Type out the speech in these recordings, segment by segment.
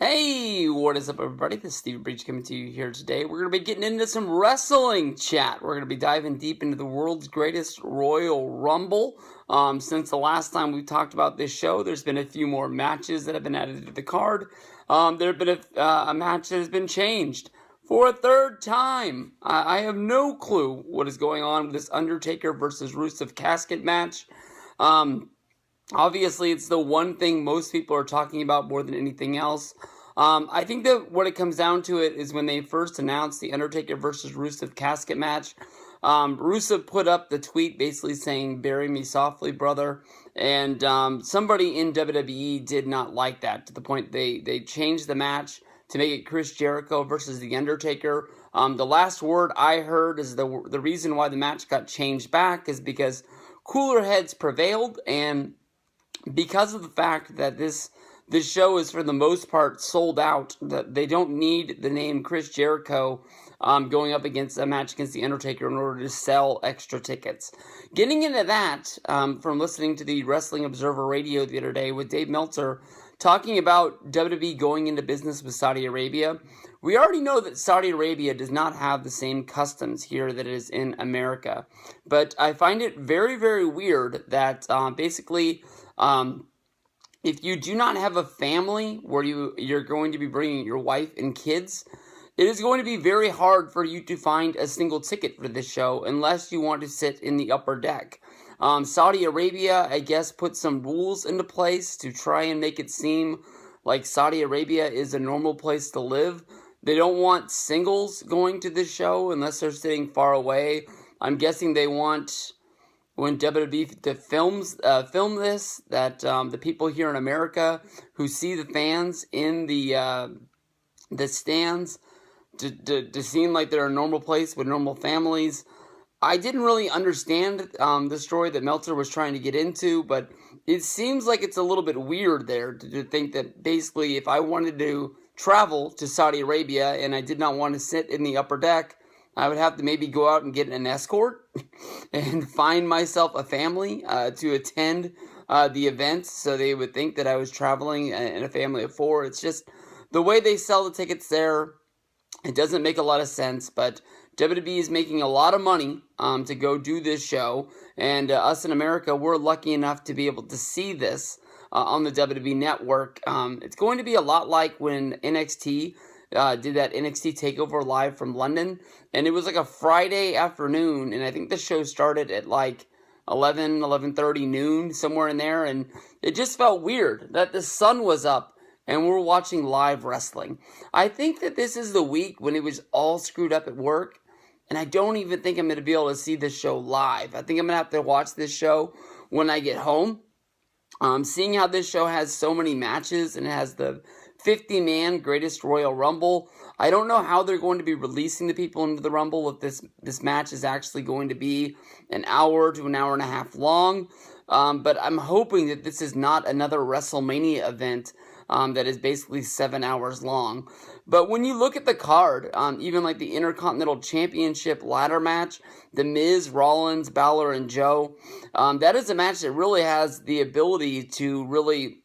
Hey, what is up, everybody? This is Steve Breach coming to you here today. We're going to be getting into some wrestling chat. We're going to be diving deep into the world's greatest Royal Rumble. Since the last time we talked about this show, there's been a few more matches that have been added to the card. There have been a match that has been changed for a third time. I have no clue what is going on with this Undertaker versus Rusev casket match. Obviously, it's the one thing most people are talking about more than anything else. I think that what it comes down to it is when they first announced the Undertaker versus Rusev casket match, Rusev put up the tweet basically saying, "Bury me softly, brother." And somebody in WWE did not like that, to the point they changed the match to make it Chris Jericho versus The Undertaker. The last word I heard is the reason why the match got changed back is because cooler heads prevailed, and because of the fact that this show is for the most part sold out, that they don't need the name Chris Jericho going up against a match against The Undertaker in order to sell extra tickets. Getting into that, from listening to the Wrestling Observer Radio the other day with Dave Meltzer talking about WWE going into business with Saudi Arabia, we already know that Saudi Arabia does not have the same customs here that it is in America. But I find it very, very weird that basically, if you do not have a family where you're going to be bringing your wife and kids, it is going to be very hard for you to find a single ticket for this show unless you want to sit in the upper deck. Saudi Arabia, I guess, put some rules into place to try and make it seem like Saudi Arabia is a normal place to live. They don't want singles going to this show unless they're sitting far away. I'm guessing they want, when WWE film this, that the people here in America who see the fans in the stands to seem like they're a normal place with normal families. I didn't really understand the story that Meltzer was trying to get into, but it seems like it's a little bit weird there to think that basically if I wanted to travel to Saudi Arabia and I did not want to sit in the upper deck, I would have to maybe go out and get an escort and find myself a family to attend the event, so they would think that I was traveling in a family of four. It's just the way they sell the tickets there. It doesn't make a lot of sense, but WWE is making a lot of money to go do this show, and us in America, we're lucky enough to be able to see this on the WWE Network. It's going to be a lot like when NXT did that NXT TakeOver live from London, and it was like a Friday afternoon, and I think the show started at like 11:30 noon, somewhere in there, and it just felt weird that the sun was up and we're watching live wrestling. I think that this is the week when it was all screwed up at work, and I don't even think I'm going to be able to see this show live. I think I'm going to have to watch this show when I get home. Seeing how this show has so many matches and it has the 50-man Greatest Royal Rumble, I don't know how they're going to be releasing the people into the Rumble if this match is actually going to be an hour to an hour and a half long. But I'm hoping that this is not another WrestleMania event that is basically 7 hours long. But when you look at the card, even like the Intercontinental Championship ladder match, The Miz, Rollins, Balor, and Joe, that is a match that really has the ability to really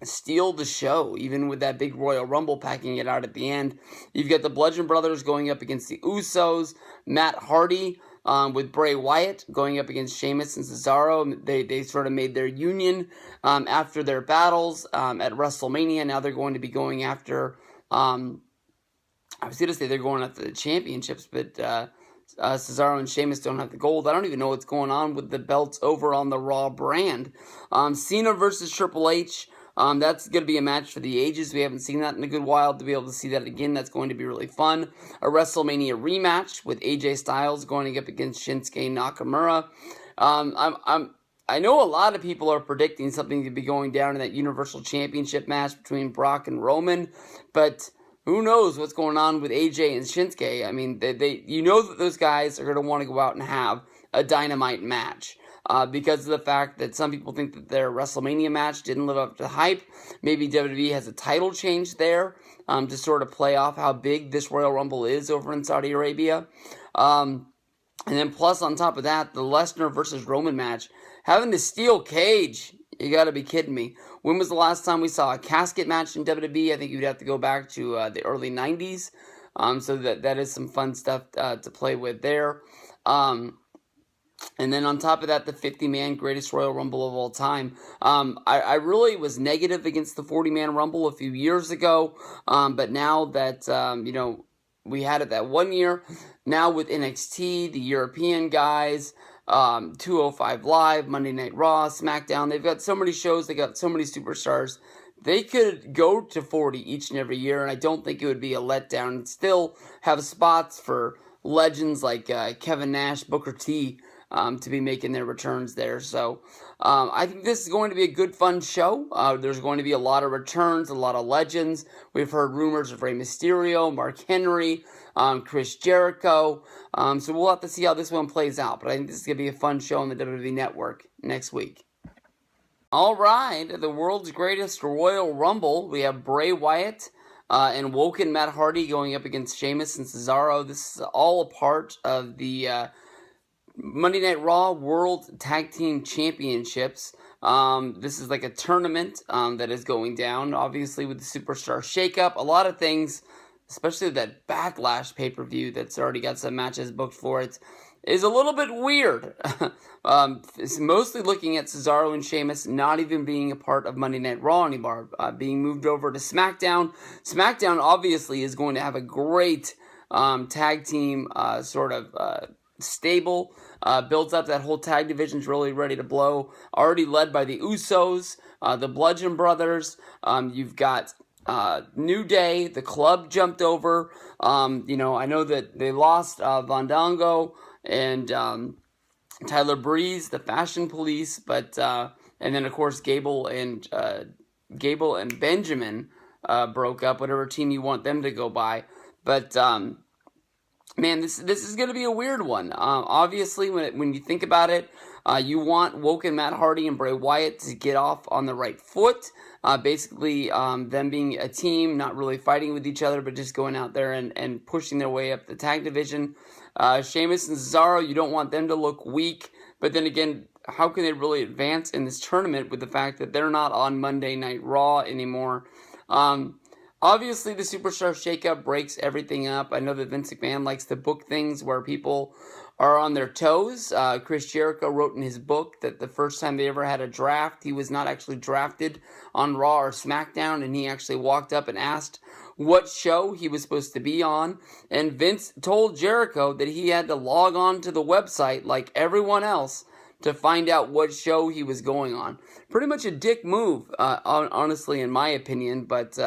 steal the show, even with that big Royal Rumble packing it out at the end. You've got the Bludgeon Brothers going up against the Usos, Matt Hardy with Bray Wyatt going up against Sheamus and Cesaro. They sort of made their union after their battles at WrestleMania. Now they're going to be going after, I was going to say they're going after the championships, but Cesaro and Sheamus don't have the gold. I don't even know what's going on with the belts over on the Raw brand. Cena versus Triple H. That's going to be a match for the ages. We haven't seen that in a good while. To be able to see that again, that's going to be really fun. A WrestleMania rematch with AJ Styles going up against Shinsuke Nakamura. I know a lot of people are predicting something to be going down in that Universal Championship match between Brock and Roman, but who knows what's going on with AJ and Shinsuke. I mean, you know that those guys are going to want to go out and have a Dynamite match. Because of the fact that some people think that their WrestleMania match didn't live up to the hype. Maybe WWE has a title change there to sort of play off how big this Royal Rumble is over in Saudi Arabia. And then plus on top of that, the Lesnar versus Roman match, having the steel cage You got to be kidding me. When was the last time we saw a casket match in WWE? I think you'd have to go back to the early 90s. So that is some fun stuff to play with there. And then on top of that, the 50-man greatest Royal Rumble of all time. I really was negative against the 40-man Rumble a few years ago. But now that, we had it that 1 year, now with NXT, the European guys, 205 Live, Monday Night Raw, Smackdown, they've got so many shows, they got so many superstars. They could go to 40 each and every year, and I don't think it would be a letdown. And still have spots for legends like Kevin Nash, Booker T, to be making their returns there. So I think this is going to be a good, fun show. There's going to be a lot of returns, a lot of legends. We've heard rumors of Rey Mysterio, Mark Henry, Chris Jericho. So we'll have to see how this one plays out. But I think this is going to be a fun show on the WWE Network next week. All right, the world's greatest Royal Rumble. We have Bray Wyatt and Woken Matt Hardy going up against Sheamus and Cesaro. This is all a part of the Monday Night Raw World Tag Team Championships. This is like a tournament that is going down, obviously, with the Superstar Shakeup. A lot of things, especially that Backlash pay-per-view that's already got some matches booked for it, is a little bit weird. It's mostly looking at Cesaro and Sheamus not even being a part of Monday Night Raw anymore, being moved over to SmackDown. SmackDown obviously is going to have a great tag team stable, builds up. That whole tag division's really ready to blow. Already led by the Usos, the Bludgeon Brothers. You've got New Day. The Club jumped over. I know that they lost Fandango and Tyler Breeze, the Fashion Police, but and then of course Gable and Benjamin broke up. Whatever team you want them to go by, but. Man, this is going to be a weird one. Obviously, when you think about it, you want Woken Matt Hardy and Bray Wyatt to get off on the right foot. Basically, them being a team, not really fighting with each other, but just going out there and pushing their way up the tag division. Sheamus and Cesaro, you don't want them to look weak. But then again, how can they really advance in this tournament with the fact that they're not on Monday Night Raw anymore? Obviously, the Superstar Shakeup breaks everything up. I know that Vince McMahon likes to book things where people are on their toes. Chris Jericho wrote in his book that the first time they ever had a draft, he was not actually drafted on Raw or SmackDown, and he actually walked up and asked what show he was supposed to be on. And Vince told Jericho that he had to log on to the website like everyone else to find out what show he was going on. Pretty much a dick move, honestly, in my opinion, but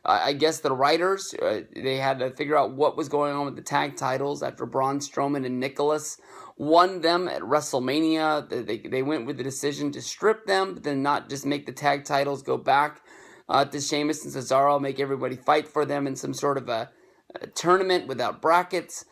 I guess the writers, they had to figure out what was going on with the tag titles after Braun Strowman and Nicholas won them at WrestleMania. They went with the decision to strip them, but then not just make the tag titles go back to Sheamus and Cesaro, make everybody fight for them in some sort of a tournament without brackets.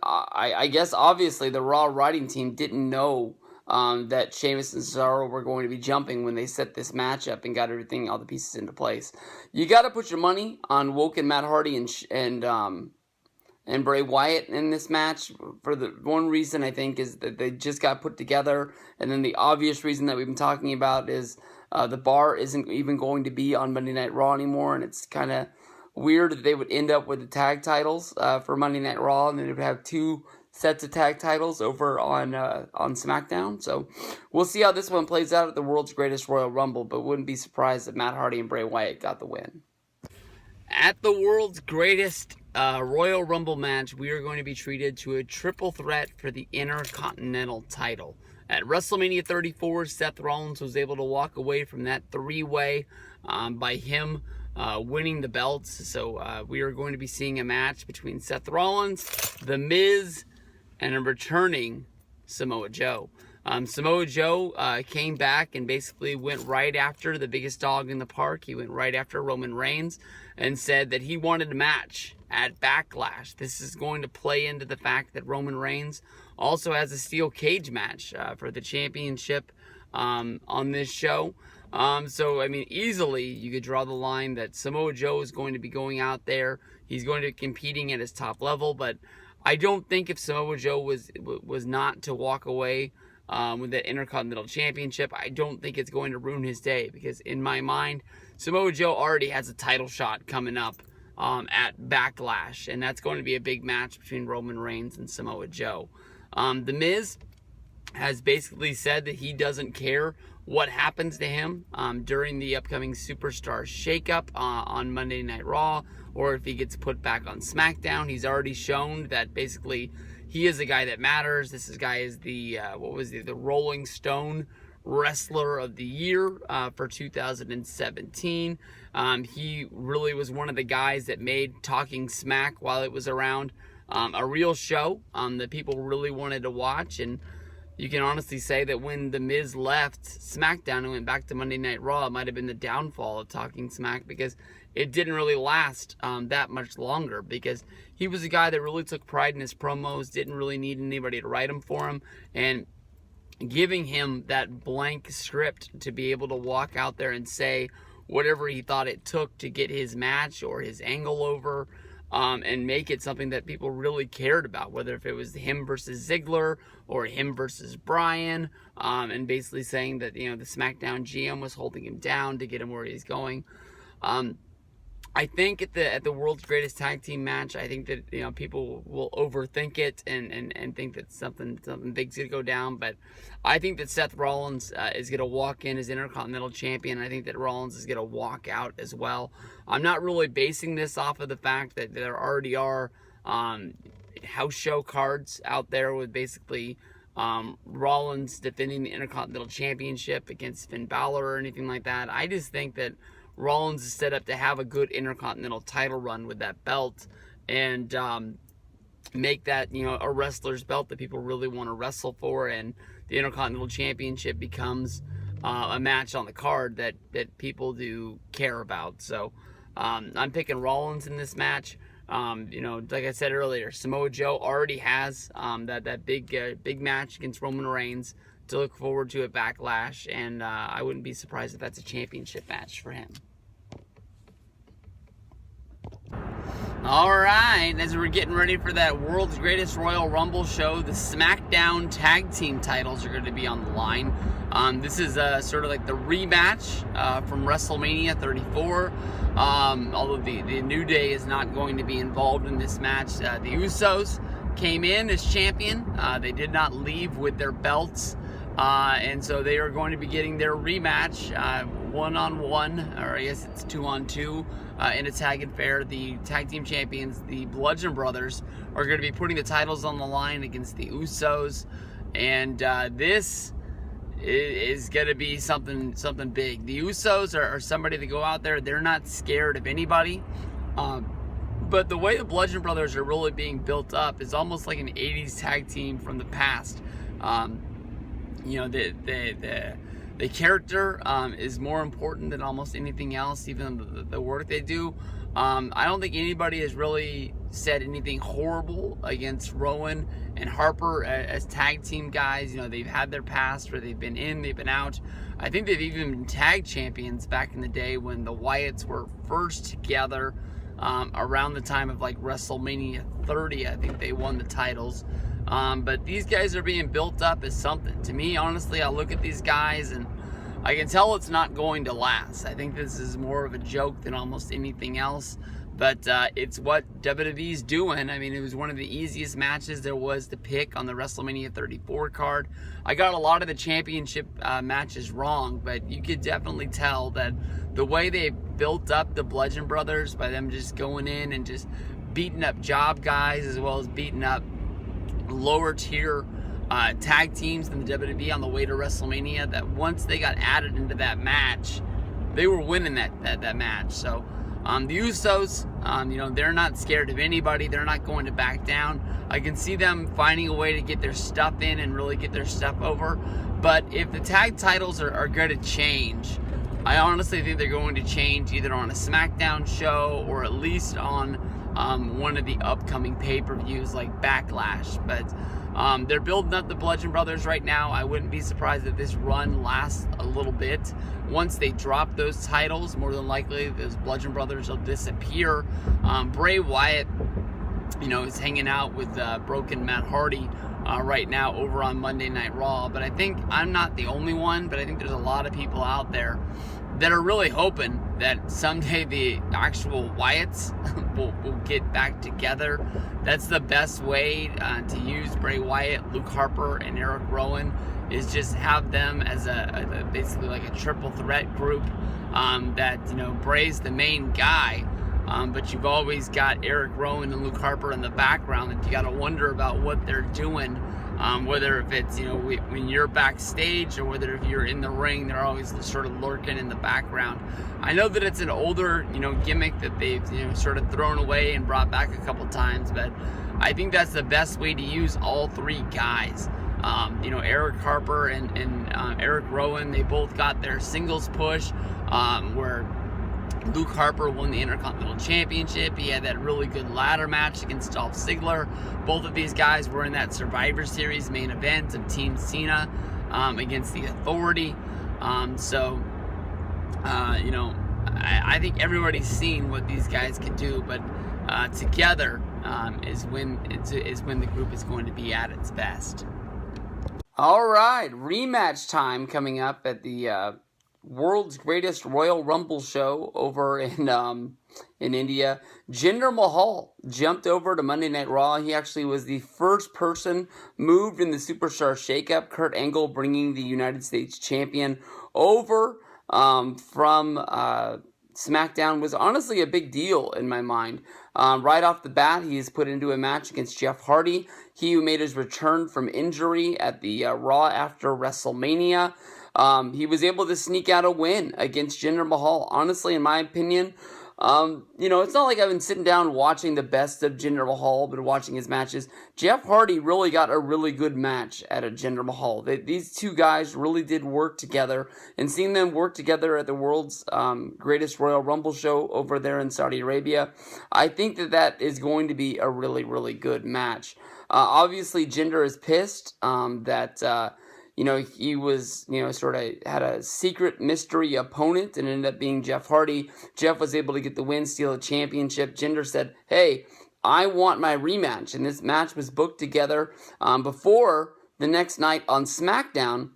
I guess obviously the Raw writing team didn't know that Sheamus and Cesaro were going to be jumping when they set this match up and got all the pieces into place. You got to put your money on Woken Matt Hardy and Bray Wyatt in this match. For the one reason I think is that they just got put together, and then the obvious reason that we've been talking about is the bar isn't even going to be on Monday Night Raw anymore, and it's kind of weird that they would end up with the tag titles for Monday Night Raw, and they would have two sets of tag titles over on SmackDown. So we'll see how this one plays out at the world's greatest Royal Rumble, but wouldn't be surprised if Matt Hardy and Bray Wyatt got the win. At the world's greatest Royal Rumble match, we are going to be treated to a triple threat for the Intercontinental title. At WrestleMania 34, Seth Rollins was able to walk away from that three-way by him winning the belts. So we are going to be seeing a match between Seth Rollins, The Miz, and a returning Samoa Joe. Samoa Joe came back and basically went right after the biggest dog in the park. He went right after Roman Reigns and said that he wanted a match at Backlash. This is going to play into the fact that Roman Reigns also has a steel cage match for the championship on this show. So, I mean, easily you could draw the line that Samoa Joe is going to be going out there. He's going to be competing at his top level, but I don't think if Samoa Joe was not to walk away with that Intercontinental Championship. I don't think it's going to ruin his day, because in my mind, Samoa Joe already has a title shot coming up at Backlash, and that's going to be a big match between Roman Reigns and Samoa Joe. The Miz has basically said that he doesn't care what happens to him during the upcoming Superstar shakeup on Monday Night Raw, or if he gets put back on Smackdown. He's already shown that basically he is a guy that matters. This guy is the the Rolling Stone Wrestler of the Year for 2017. He really was one of the guys that made Talking Smack, while it was around, a real show that people really wanted to watch. And you can honestly say that when The Miz left SmackDown and went back to Monday Night Raw, it might have been the downfall of Talking Smack, because it didn't really last that much longer, because he was a guy that really took pride in his promos, didn't really need anybody to write them for him, and giving him that blank script to be able to walk out there and say whatever he thought it took to get his match or his angle over, and make it something that people really cared about, whether if it was him versus Ziggler or him versus Bryan, and basically saying that, the SmackDown GM was holding him down to get him where he's going. I think at the World's Greatest Tag Team match, I think that people will overthink it and think that something big's gonna go down. But I think that Seth Rollins is gonna walk in as Intercontinental Champion. I think that Rollins is gonna walk out as well. I'm not really basing this off of the fact that there already are house show cards out there with basically Rollins defending the Intercontinental Championship against Finn Balor or anything like that. I just think that Rollins is set up to have a good Intercontinental title run with that belt, and make that a wrestler's belt that people really want to wrestle for, and the Intercontinental Championship becomes a match on the card that people do care about. So I'm picking Rollins in this match. Like I said earlier, Samoa Joe already has that big match against Roman Reigns to look forward to at Backlash, and I wouldn't be surprised if that's a championship match for him. Alright, as we're getting ready for that World's Greatest Royal Rumble show, the SmackDown Tag Team titles are going to be on the line. This is sort of like the rematch from WrestleMania 34. Although the New Day is not going to be involved in this match. The Usos came in as champion. They did not leave with their belts. And so they are going to be getting their rematch, 1-on-1, or I guess it's 2-on-2, in a tag affair. The tag team champions, the Bludgeon Brothers, are going to be putting the titles on the line against the Usos, and this is going to be something big. The Usos are somebody to go out there. They're not scared of anybody. But the way the Bludgeon Brothers are really being built up is almost like an 80s tag team from the past. The character is more important than almost anything else, even the work they do. I don't think anybody has really said anything horrible against Rowan and Harper as tag team guys. They've had their past where they've been in, they've been out. I think they've even been tag champions back in the day when the Wyatts were first together, around the time of like WrestleMania 30. I think they won the titles. But these guys are being built up as something. To me, honestly, I look at these guys and I can tell it's not going to last. I think this is more of a joke than almost anything else. But it's what WWE's doing. I mean, it was one of the easiest matches there was to pick on the WrestleMania 34 card. I got a lot of the championship matches wrong, but you could definitely tell that the way they built up the Bludgeon Brothers by them just going in and just beating up job guys as well as beating up lower tier tag teams in the WWE on the way to WrestleMania, that once they got added into that match, they were winning that match. So the Usos, they're not scared of anybody. They're not going to back down. I can see them finding a way to get their stuff in and really get their stuff over. But if the tag titles are going to change, I honestly think they're going to change either on a SmackDown show or at least on one of the upcoming pay-per-views like Backlash. But they're building up the Bludgeon Brothers right now. I wouldn't be surprised if this run lasts a little bit. Once they drop those titles, more than likely those Bludgeon Brothers will disappear. Bray Wyatt, is hanging out with broken Matt Hardy right now over on Monday Night Raw. But I think I'm not the only one, but I think there's a lot of people out there that are really hoping that someday the actual Wyatts will get back together. That's the best way to use Bray Wyatt, Luke Harper, and Eric Rowan, is just have them as a basically like a triple threat group. That, you know, Bray's the main guy, but you've always got Eric Rowan and Luke Harper in the background that you got to wonder about what they're doing. Whether if it's, you know, when you're backstage or whether if you're in the ring, they're always sort of lurking in the background. I know that it's an older, you know, gimmick that they've, you know, sort of thrown away and brought back a couple times, but I think that's the best way to use all three guys. You know, Eric Harper and Eric Rowan, they both got their singles push, where Luke Harper won the Intercontinental Championship. He had that really good ladder match against Dolph Ziggler. Both of these guys were in that Survivor Series main event of Team Cena against the Authority. You know, I think everybody's seen what these guys can do, but together is when the group is going to be at its best. All right, rematch time coming up at the World's Greatest Royal Rumble show over in India. Jinder Mahal jumped over to Monday Night Raw. He actually was the first person moved in the Superstar Shakeup. Kurt Angle bringing the United States champion over from SmackDown was honestly a big deal in my mind. Right off the bat, he is put into a match against Jeff Hardy, he who made his return from injury at the Raw after WrestleMania. He was able to sneak out a win against Jinder Mahal. Honestly, in my opinion, you know, it's not like I've been sitting down watching the best of Jinder Mahal, but watching his matches. Jeff Hardy really got a really good match at a Jinder Mahal. These two guys really did work together, and seeing them work together at the World's Greatest Royal Rumble show over there in Saudi Arabia, I think that is going to be a really, really good match. Obviously, Jinder is pissed that you know, he was, you know, sort of had a secret mystery opponent and ended up being Jeff Hardy. Jeff was able to get the win, steal the championship. Jinder said, hey, I want my rematch. And this match was booked together before the next night on Smackdown,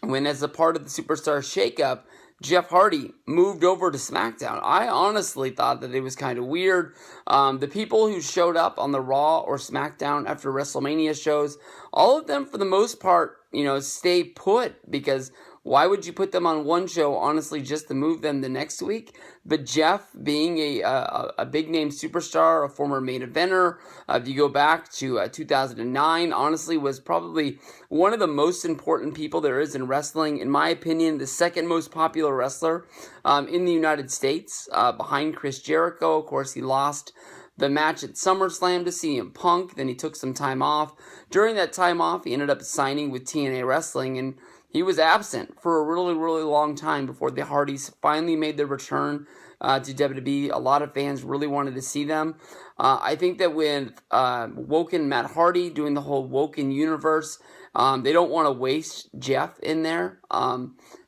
when as a part of the Superstar Shakeup, Jeff Hardy moved over to SmackDown. I honestly thought that it was kind of weird. The people who showed up on the Raw or SmackDown after WrestleMania shows, all of them for the most part, you know, stay put, because why would you put them on one show, honestly, just to move them the next week? But Jeff, being a big-name superstar, a former main eventer, if you go back to 2009, honestly, was probably one of the most important people there is in wrestling. In my opinion, the second most popular wrestler in the United States, behind Chris Jericho. Of course, he lost the match at SummerSlam to CM Punk. Then he took some time off. During that time off, he ended up signing with TNA Wrestling, and he was absent for a really, really long time before the Hardys finally made their return to WWE. A lot of fans really wanted to see them. I think that with Woken Matt Hardy doing the whole Woken universe, they don't want to waste Jeff in there.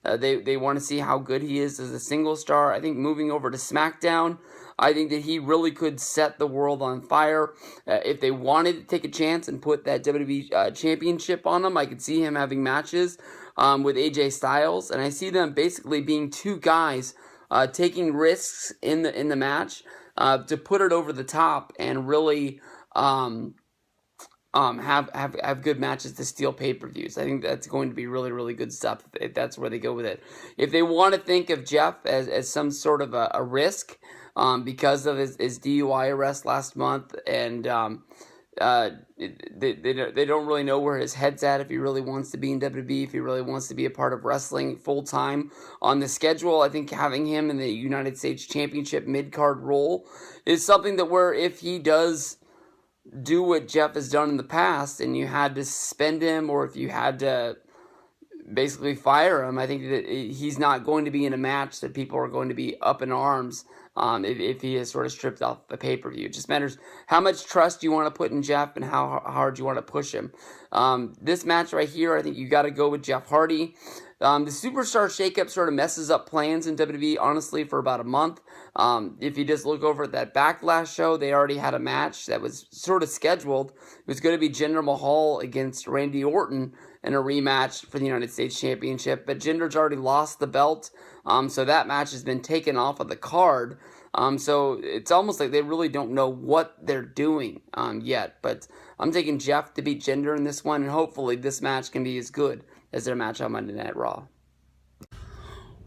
They want to see how good he is as a single star. I think moving over to SmackDown, I think that he really could set the world on fire. If they wanted to take a chance and put that WWE championship on him, I could see him having matches with AJ Styles, and I see them basically being two guys taking risks in the match to put it over the top and really have good matches to steal pay-per-views. I think that's going to be really, really good stuff if that's where they go with it. If they want to think of Jeff as some sort of a risk because of his DUI arrest last month, and they don't really know where his head's at, if he really wants to be in WWE, if he really wants to be a part of wrestling full-time on the schedule. I think having him in the United States Championship mid-card role is something that where if he does do what Jeff has done in the past and you had to suspend him, or if you had to basically fire him, I think that he's not going to be in a match that people are going to be up in arms if he is sort of stripped off the pay-per-view. It just matters how much trust you want to put in Jeff and how hard you want to push him. This match right here, I think you got to go with Jeff Hardy. The Superstar shakeup sort of messes up plans in WWE, honestly, for about a month. If you just look over at that Backlash show, they already had a match that was sort of scheduled. It was going to be Jinder Mahal against Randy Orton in a rematch for the United States Championship, but Jinder's already lost the belt, so that match has been taken off of the card. So it's almost like they really don't know what they're doing yet. But I'm taking Jeff to beat Jinder in this one, and hopefully this match can be as good as their match on Monday Night Raw.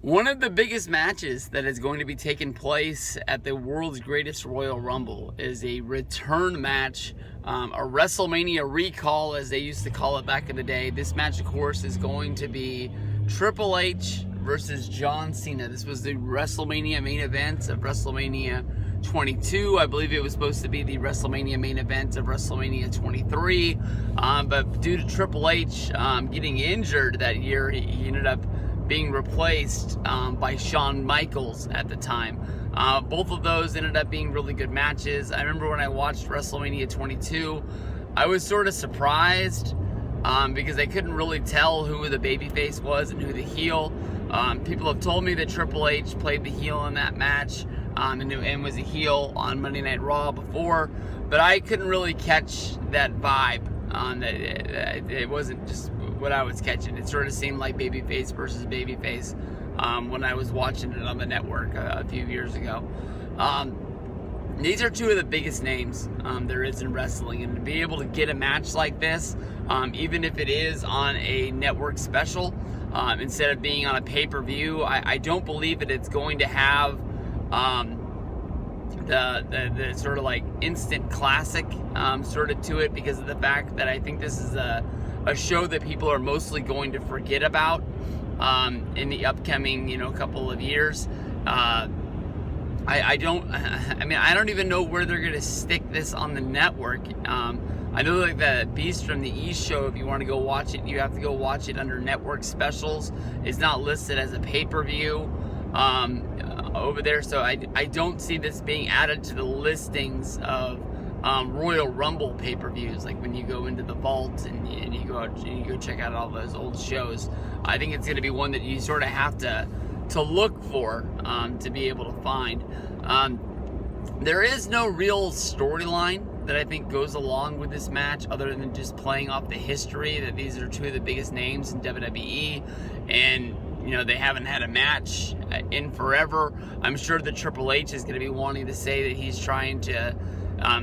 One of the biggest matches that is going to be taking place at the world's greatest Royal Rumble is a return match, a WrestleMania recall, as they used to call it back in the day. This match, of course, is going to be Triple H versus John Cena. This was the WrestleMania main event of WrestleMania 22. I believe it was supposed to be the WrestleMania main event of WrestleMania 23. But due to Triple H getting injured that year, he ended up being replaced by Shawn Michaels at the time. Both of those ended up being really good matches. I remember when I watched WrestleMania 22, I was sort of surprised because I couldn't really tell who the babyface was and who the heel. People have told me that Triple H played the heel in that match and was a heel on Monday Night Raw before, but I couldn't really catch that vibe. It wasn't just what I was catching. It sort of seemed like babyface versus babyface when I was watching it on the network a few years ago. These are two of the biggest names there is in wrestling, and to be able to get a match like this, even if it is on a network special, instead of being on a pay-per-view, I don't believe that it's going to have the sort of like instant classic sort of to it, because of the fact that I think this is a show that people are mostly going to forget about in the upcoming couple of years. I don't even know where they're gonna stick this on the network. I know like the Beast from the East show, if you want to go watch it, you have to go watch it under network specials. It's not listed as a pay-per-view over there, so I don't see this being added to the listings of Royal Rumble pay-per-views, like when you go into the vault and you go check out all those old shows. I think it's going to be one that you sort of have to look for to be able to find. There is no real storyline that I think goes along with this match, other than just playing off the history that these are two of the biggest names in WWE, and they haven't had a match in forever. I'm sure that Triple H is going to be wanting to say that he's trying to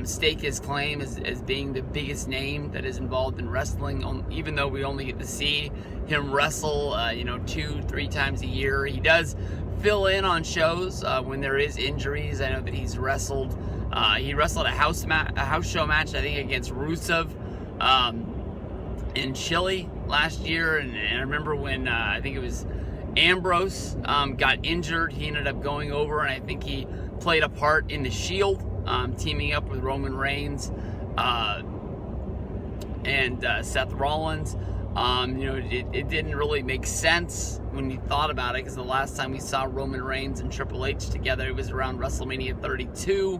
stake his claim as being the biggest name that is involved in wrestling, even though we only get to see him wrestle 2-3 times a year. He does fill in on shows when there is injuries. I know that he's wrestled he wrestled a house show match, I think, against Rusev in Chile last year, and I remember when I think it was Ambrose got injured, he ended up going over, and I think he played a part in the Shield, teaming up with Roman Reigns and Seth Rollins. It didn't really make sense when you thought about it, because the last time we saw Roman Reigns and Triple H together, it was around WrestleMania 32,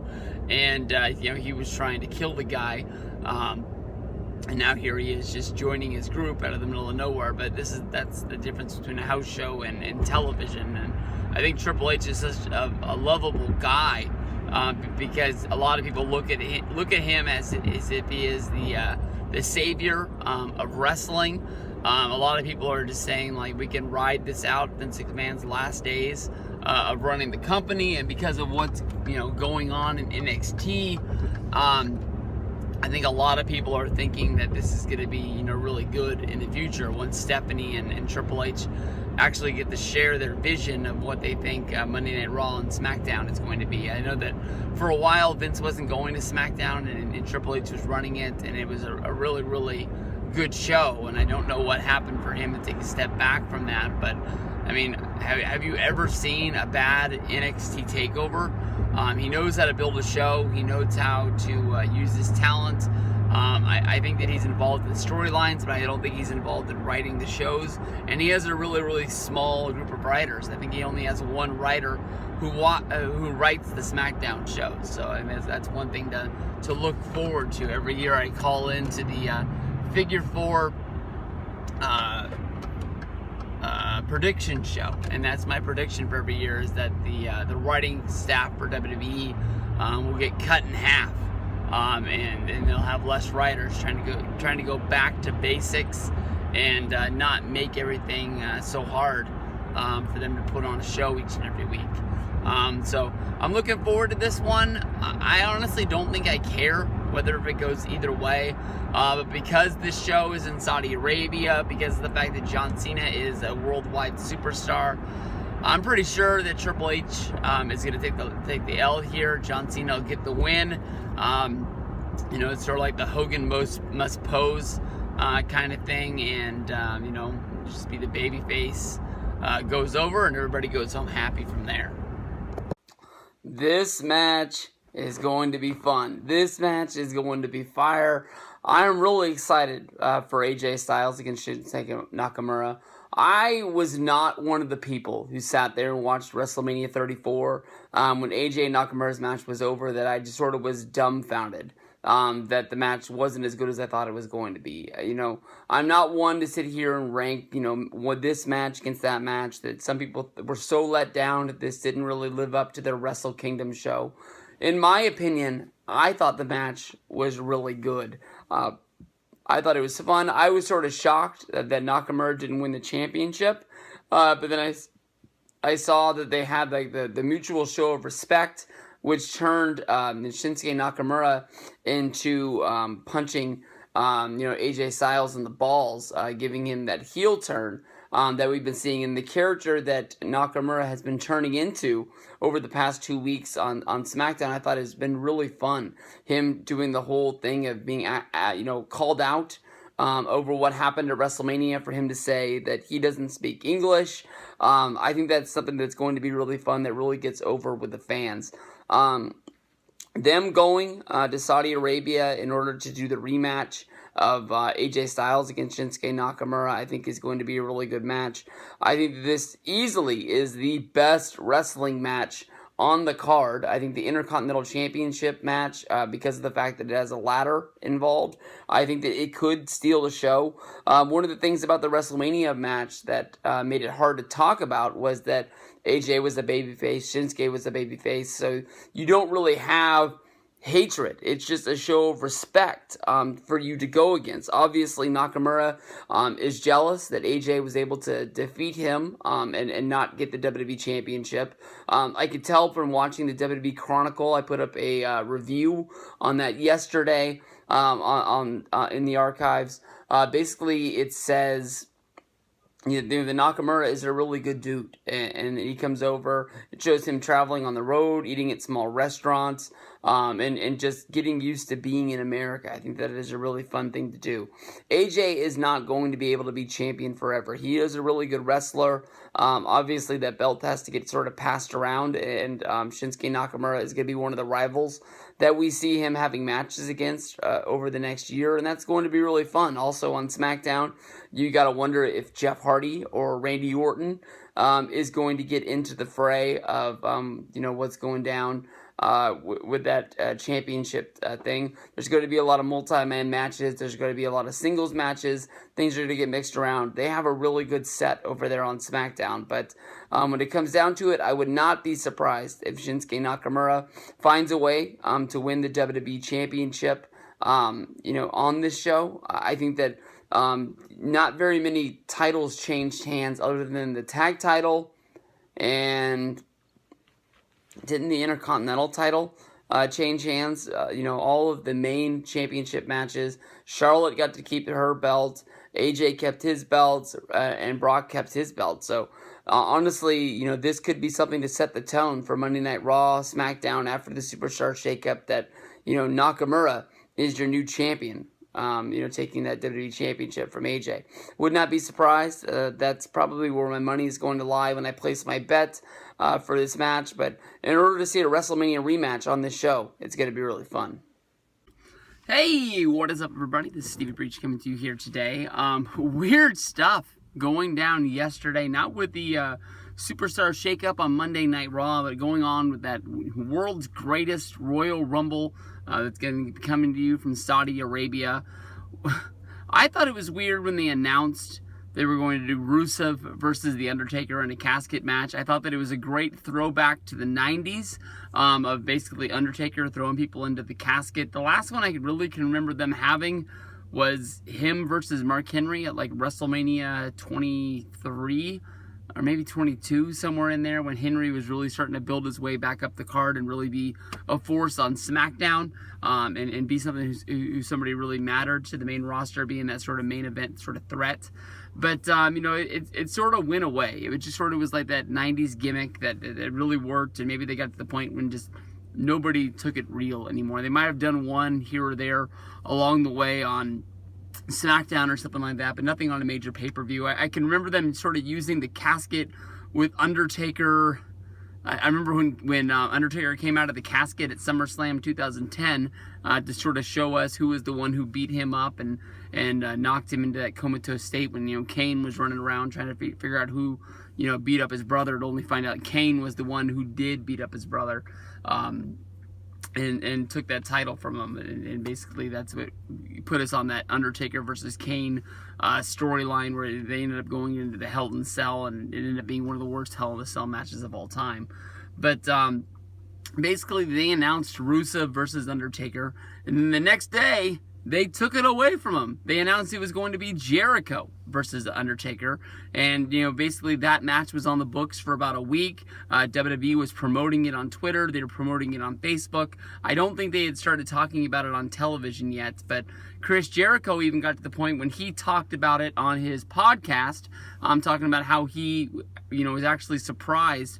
and he was trying to kill the guy, and now here he is just joining his group out of the middle of nowhere. But that's the difference between a house show and television. And I think Triple H is such a lovable guy, because a lot of people look at him as if he is the savior of wrestling. A lot of people are just saying, like, we can ride this out, Vince McMahon's last days of running the company, and because of what's going on in NXT, I think a lot of people are thinking that this is going to be really good in the future once Stephanie and Triple H actually get to share their vision of what they think Monday Night Raw and Smackdown is going to be. I know that for a while Vince wasn't going to Smackdown, and Triple H was running it, and it was a really, really good show, and I don't know what happened for him to take a step back from that. But I mean, have you ever seen a bad NXT takeover? He knows how to build a show. He knows how to use his talent. I think that he's involved in storylines, but I don't think he's involved in writing the shows. And he has a really, really small group of writers. I think he only has one writer who writes the SmackDown shows. So I mean, that's one thing to look forward to. Every year I call into the Figure 4 prediction show, and that's my prediction for every year, is that the writing staff for WWE will get cut in half, and they'll have less writers trying to go back to basics and not make everything so hard for them to put on a show each and every week. So I'm looking forward to this one. I honestly don't think I care whether if it goes either way, but because this show is in Saudi Arabia, because of the fact that John Cena is a worldwide superstar, I'm pretty sure that Triple H is going to take the L here. John Cena will get the win. It's sort of like the Hogan must pose kind of thing, and just be the baby face. Goes over and everybody goes home happy from there. This match is going to be fun. This match is going to be fire. I'm really excited for AJ Styles against Shinsuke Nakamura. I was not one of the people who sat there and watched WrestleMania 34 when AJ Nakamura's match was over, that I just sort of was dumbfounded that the match wasn't as good as I thought it was going to be. I'm not one to sit here and rank, what this match against that match, that some people were so let down that this didn't really live up to their Wrestle Kingdom show. In my opinion, I thought the match was really good. I thought it was fun. I was sort of shocked that Nakamura didn't win the championship, but then I saw that they had like the mutual show of respect, which turned Shinsuke Nakamura into punching AJ Styles in the balls, giving him that heel turn that we've been seeing, in the character that Nakamura has been turning into over the past 2 weeks on Smackdown. I thought it's been really fun. Him doing the whole thing of being called out over what happened at WrestleMania, for him to say that he doesn't speak English. I think that's something that's going to be really fun, that really gets over with the fans. Them going to Saudi Arabia in order to do the rematch of AJ Styles against Shinsuke Nakamura, I think is going to be a really good match. I think this easily is the best wrestling match on the card. I think the Intercontinental Championship match, because of the fact that it has a ladder involved, I think that it could steal the show. One of the things about the WrestleMania match that made it hard to talk about was that AJ was a babyface, Shinsuke was a babyface, so you don't really have hatred. It's just a show of respect for you to go against. Obviously, Nakamura is jealous that AJ was able to defeat him and not get the WWE Championship. I could tell from watching the WWE Chronicle. I put up a review on that yesterday in the archives. Basically, it says, the Nakamura is a really good dude, and he comes over. It shows him traveling on the road, eating at small restaurants, and just getting used to being in America. I think that is a really fun thing to do. AJ is not going to be able to be champion forever. He is a really good wrestler. Obviously, that belt has to get sort of passed around, and Shinsuke Nakamura is going to be one of the rivals that we see him having matches against over the next year, and that's going to be really fun. Also on SmackDown, you got to wonder if Jeff Hardy or Randy Orton is going to get into the fray of what's going down with that championship thing. There's going to be a lot of multi-man matches. There's going to be a lot of singles matches. Things are going to get mixed around. They have a really good set over there on SmackDown. But when it comes down to it, I would not be surprised if Shinsuke Nakamura finds a way to win the WWE Championship on this show. I think that not very many titles changed hands other than the tag title, and didn't the Intercontinental title change hands? All of the main championship matches, Charlotte got to keep her belt, AJ kept his belt, and Brock kept his belt. So honestly, this could be something to set the tone for Monday Night Raw, SmackDown after the Superstar shakeup, that Nakamura is your new champion. Taking that WWE Championship from AJ. Would not be surprised. That's probably where my money is going to lie when I place my bet for this match. But in order to see a WrestleMania rematch on this show, it's going to be really fun. Hey, what is up, everybody? This is Stevie Breach coming to you here today. Weird stuff going down yesterday, not with the Superstar shakeup on Monday Night Raw, but going on with that world's greatest Royal Rumble that's going to be coming to you from Saudi Arabia. I thought it was weird when they announced they were going to do Rusev versus The Undertaker in a casket match. I thought that it was a great throwback to the 90s of basically Undertaker throwing people into the casket. The last one I really can remember them having was him versus Mark Henry at like WrestleMania 23 or maybe 22, somewhere in there, when Henry was really starting to build his way back up the card and really be a force on Smackdown, and be something who somebody really mattered to the main roster, being that sort of main event sort of threat. But, it sort of went away. It just sort of was like that 90s gimmick that really worked, and maybe they got to the point when just nobody took it real anymore. They might have done one here or there along the way on Smackdown or something like that, but nothing on a major pay-per-view. I can remember them sort of using the casket with Undertaker. I remember when Undertaker came out of the casket at SummerSlam 2010 to sort of show us who was the one who beat him up and knocked him into that comatose state when, Kane was running around trying to figure out who, beat up his brother, to only find out Kane was the one who did beat up his brother. And took that title from him, and basically that's what put us on that Undertaker versus Kane storyline, where they ended up going into the Hell in a Cell, and it ended up being one of the worst Hell in a Cell matches of all time. But basically they announced Rusev versus Undertaker, and then the next day they took it away from him. They announced it was going to be Jericho versus The Undertaker. And, basically that match was on the books for about a week. WWE was promoting it on Twitter. They were promoting it on Facebook. I don't think they had started talking about it on television yet, but Chris Jericho even got to the point when he talked about it on his podcast, talking about how he, was actually surprised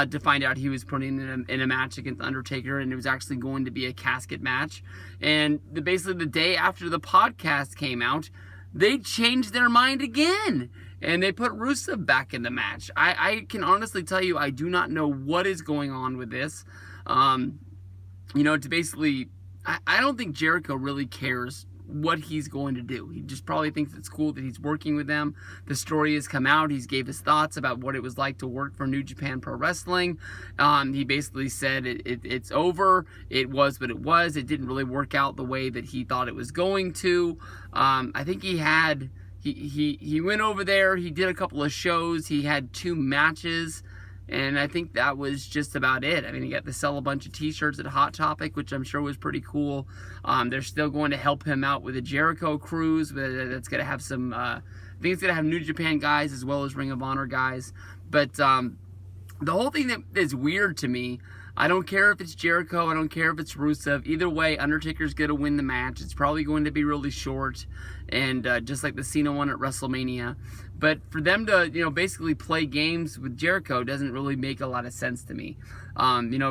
to find out he was putting in a match against Undertaker, and it was actually going to be a casket match. And basically the day after the podcast came out, they changed their mind again, and they put Rusev back in the match. I can honestly tell you, I do not know what is going on with this. To basically, I don't think Jericho really cares what he's going to do. He just probably thinks it's cool that he's working with them. The story has come out. He's gave his thoughts about what it was like to work for New Japan Pro Wrestling. He basically said it's over. It was what it was. It didn't really work out the way that he thought it was going to. I think he went over there. He did a couple of shows. He had 2 matches. And I think that was just about it. I mean, he got to sell a bunch of t-shirts at Hot Topic, which I'm sure was pretty cool. They're still going to help him out with a Jericho cruise. That's going to have some, I think it's going to have New Japan guys as well as Ring of Honor guys. But the whole thing that is weird to me, I don't care if it's Jericho, I don't care if it's Rusev. Either way, Undertaker's going to win the match. It's probably going to be really short, and just like the Cena one at WrestleMania. But for them to, basically play games with Jericho doesn't really make a lot of sense to me.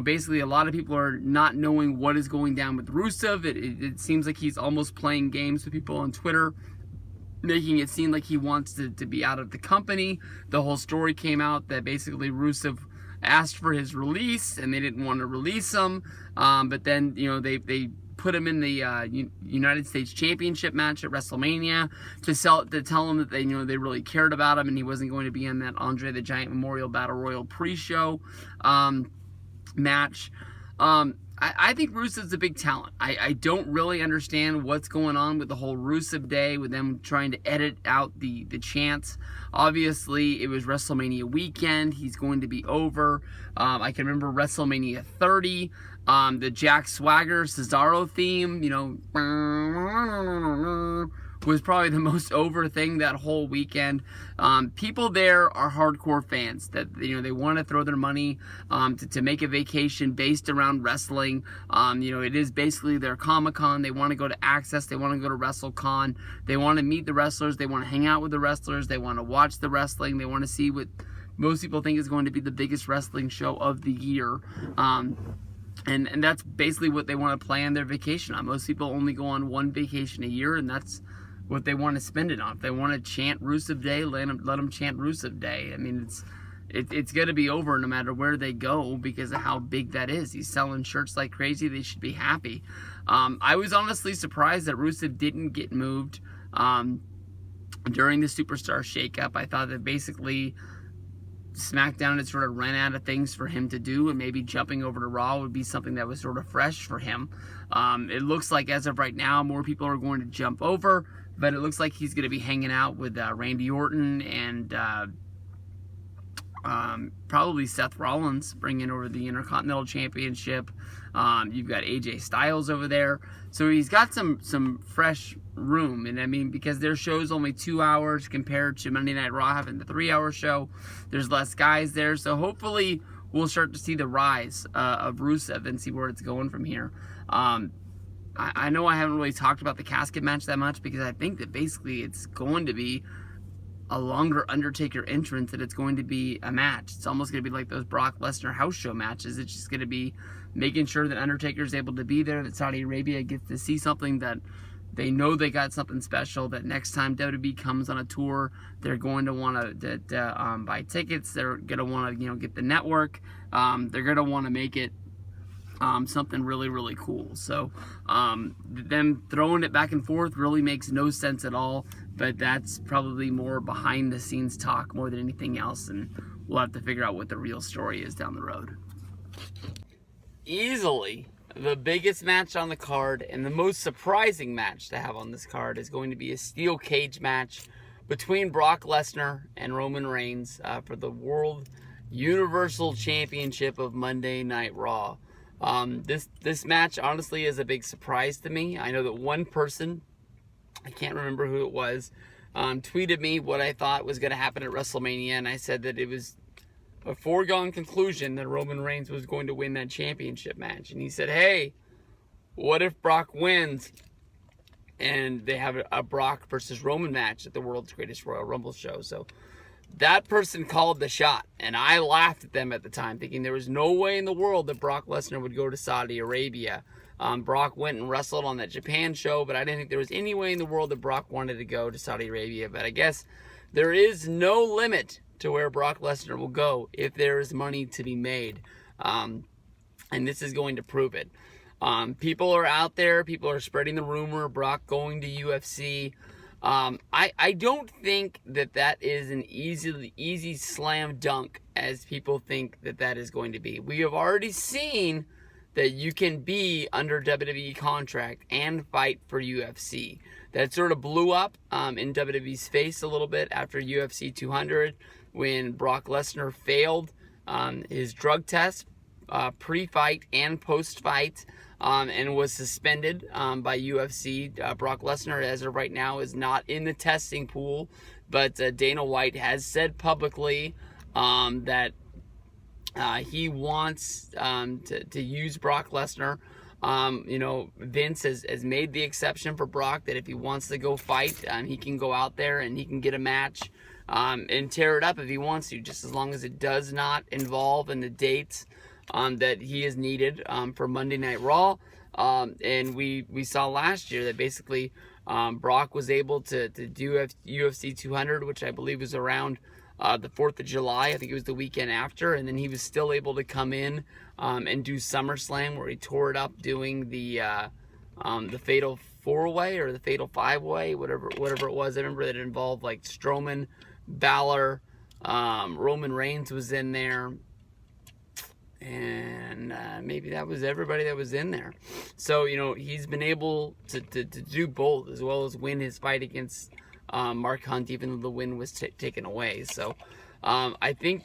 Basically a lot of people are not knowing what is going down with Rusev. It seems like he's almost playing games with people on Twitter, making it seem like he wants to be out of the company. The whole story came out that basically Rusev asked for his release, and they didn't want to release him. But then, they put him in the United States Championship match at WrestleMania to tell him that they really cared about him, and he wasn't going to be in that Andre the Giant Memorial Battle Royal pre-show match. I think Rusev's a big talent. I don't really understand what's going on with the whole Rusev Day, with them trying to edit out the chants. Obviously, it was WrestleMania weekend. He's going to be over. I can remember WrestleMania 30, the Jack Swagger Cesaro theme, was probably the most over thing that whole weekend. People there are hardcore fans that they want to throw their money to make a vacation based around wrestling. It is basically their Comic-Con. They want to go to Access. They want to go to WrestleCon. They want to meet the wrestlers. They want to hang out with the wrestlers. They want to watch the wrestling. They want to see what most people think is going to be the biggest wrestling show of the year. And that's basically what they want to plan their vacation on. Most people only go on one vacation a year, and that's what they want to spend it on. If they want to chant Rusev Day, let them chant Rusev Day. I mean, it's going to be over no matter where they go because of how big that is. He's selling shirts like crazy. They should be happy. I was honestly surprised that Rusev didn't get moved during the Superstar shakeup. I thought that basically SmackDown had sort of run out of things for him to do, and maybe jumping over to Raw would be something that was sort of fresh for him. It looks like as of right now, more people are going to jump over, but it looks like he's going to be hanging out with Randy Orton and probably Seth Rollins, bringing over the Intercontinental Championship. You've got AJ Styles over there. So he's got some fresh room. And I mean, because their show's only 2 hours compared to Monday Night Raw having the 3-hour show, there's less guys there. So hopefully we'll start to see the rise of Rusev and see where it's going from here. I know I haven't really talked about the casket match that much, because I think that basically it's going to be a longer Undertaker entrance, and it's going to be a match. It's almost going to be like those Brock Lesnar house show matches. It's just going to be making sure that Undertaker is able to be there, that Saudi Arabia gets to see something, that they know they got something special, that next time WWE comes on a tour, they're going to want to buy tickets. They're going to want to get the network. They're going to want to make it something really, really cool. So them throwing it back and forth really makes no sense at all, but that's probably more behind the scenes talk more than anything else, and we'll have to figure out what the real story is down the road. Easily the biggest match on the card, and the most surprising match to have on this card, is going to be a steel cage match between Brock Lesnar and Roman Reigns for the World Universal Championship of Monday Night Raw. This match honestly is a big surprise to me. I know that one person, I can't remember who it was, tweeted me what I thought was going to happen at WrestleMania, and I said that it was a foregone conclusion that Roman Reigns was going to win that championship match. And he said, hey, what if Brock wins and they have a Brock versus Roman match at the World's Greatest Royal Rumble show? So that person called the shot, and I laughed at them at the time, thinking there was no way in the world that Brock Lesnar would go to Saudi Arabia. Brock went and wrestled on that Japan show, but I didn't think there was any way in the world that Brock wanted to go to Saudi Arabia. But I guess there is no limit to where Brock Lesnar will go if there is money to be made. And this is going to prove it. People are out there. People are spreading the rumor of Brock going to UFC. I don't think that is an easy slam dunk as people think that is going to be. We have already seen that you can be under WWE contract and fight for UFC. That sort of blew up in WWE's face a little bit after UFC 200, when Brock Lesnar failed his drug test pre-fight and post-fight, and was suspended by UFC. Brock Lesnar, as of right now, is not in the testing pool, but Dana White has said publicly that he wants to use Brock Lesnar. Vince has made the exception for Brock, that if he wants to go fight, he can go out there and he can get a match and tear it up if he wants to, just as long as it does not involve in the dates that he is needed for Monday Night Raw. And we saw last year that basically Brock was able to do UFC 200, which I believe was around the 4th of July. I think it was the weekend after. And then he was still able to come in and do SummerSlam, where he tore it up doing the Fatal 4-Way or the Fatal 5-Way, whatever it was. I remember that it involved like Strowman, Balor, Roman Reigns was in there, and maybe that was everybody that was in there. So, he's been able to do both, as well as win his fight against Mark Hunt, even though the win was taken away. So I think